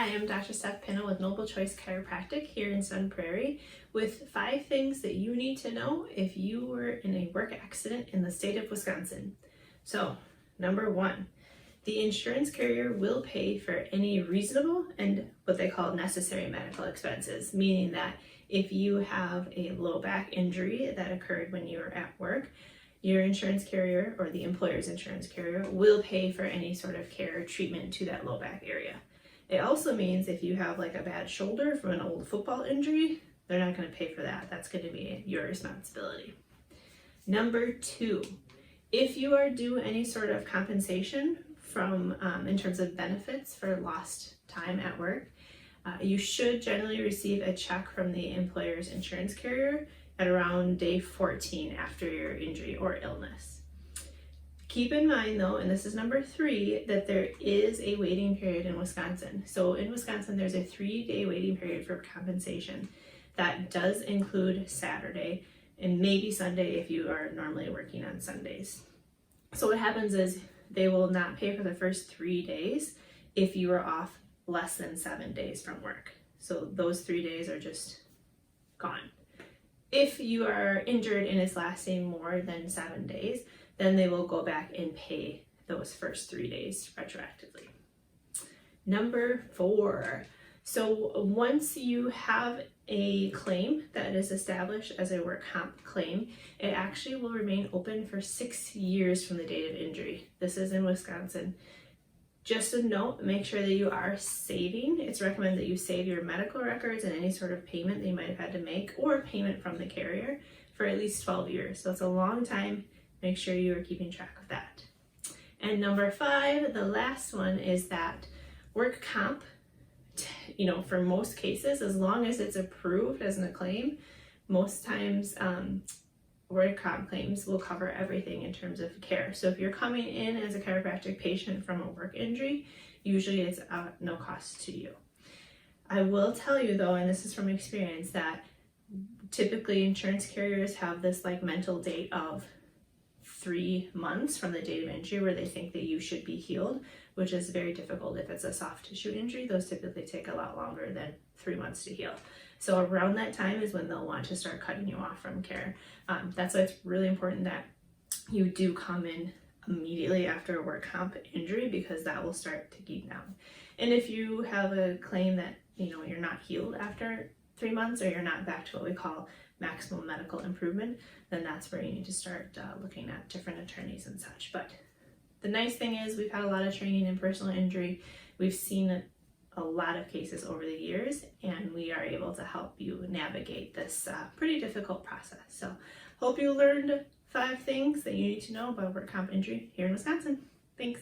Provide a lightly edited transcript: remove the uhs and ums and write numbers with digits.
Hi, I'm Dr. Steph Pinna with Noble Choice Chiropractic here in Sun Prairie with 5 things that you need to know if you were in a work accident in the state of Wisconsin. So, number 1, the insurance carrier will pay for any reasonable and what they call necessary medical expenses, meaning that if you have a low back injury that occurred when you were at work, your insurance carrier or the employer's insurance carrier will pay for any sort of care or treatment to that low back area. It also means if you have like a bad shoulder from an old football injury, they're not going to pay for that. That's going to be your responsibility. Number 2, if you are due any sort of compensation from in terms of benefits for lost time at work, you should generally receive a check from the employer's insurance carrier at around day 14 after your injury or illness. Keep in mind though, and this is number 3, that there is a waiting period in Wisconsin. So in Wisconsin, there's a 3-day waiting period for compensation. That does include Saturday and maybe Sunday if you are normally working on Sundays. So what happens is they will not pay for the first 3 days if you are off less than 7 days from work. So those 3 days are just gone. If you are injured and it's lasting more than 7 days, then they will go back and pay those first 3 days retroactively. Number 4, so once you have a claim that is established as a work comp claim, it actually will remain open for 6 years from the date of injury. This is in Wisconsin. Just a note, make sure that you are saving. It's recommended that you save your medical records and any sort of payment that you might have had to make or payment from the carrier for at least 12 years. So it's a long time. Make sure you are keeping track of that. And number 5, the last one, is that work comp, for most cases, as long as it's approved as a claim, most times work comp claims will cover everything in terms of care. So if you're coming in as a chiropractic patient from a work injury, usually it's at no cost to you. I will tell you though, and this is from experience, that typically insurance carriers have this like mental date of 3 months from the date of injury where they think that you should be healed, which is very difficult. If it's a soft tissue injury, those typically take a lot longer than 3 months to heal. So around that time is when they'll want to start cutting you off from care. That's why it's really important that you do come in immediately after a work comp injury, because that will start ticking down. And if you have a claim that you're not healed after 3 months, or you're not back to what we call maximum medical improvement, then that's where you need to start looking at different attorneys and such. But the nice thing is we've had a lot of training in personal injury. We've seen a lot of cases over the years, and we are able to help you navigate this pretty difficult process. So hope you learned 5 things that you need to know about work comp injury here in Wisconsin. Thanks.